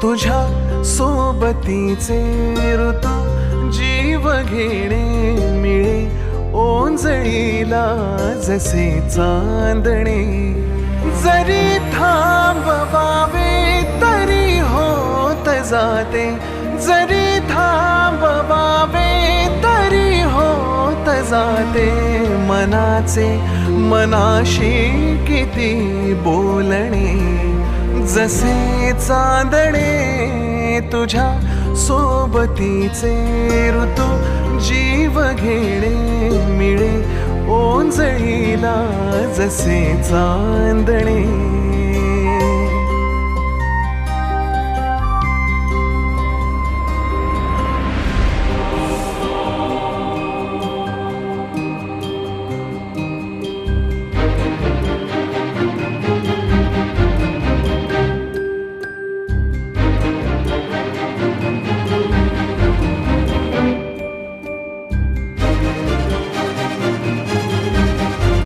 तुझ्या सोबतीचे ऋतू जीव घेणे मिळे ओंजळीला जसे चांदणे. जरी थांबवावे तरी होत जाते, जरी थांबवावे तरी होत जाते. मनाचे मनाशी किती बोलणे, जसे चांदणे तुझ्या सोबतीचे ऋतू जीव घेणे मिळे ओंजळीला जसे चांदणे.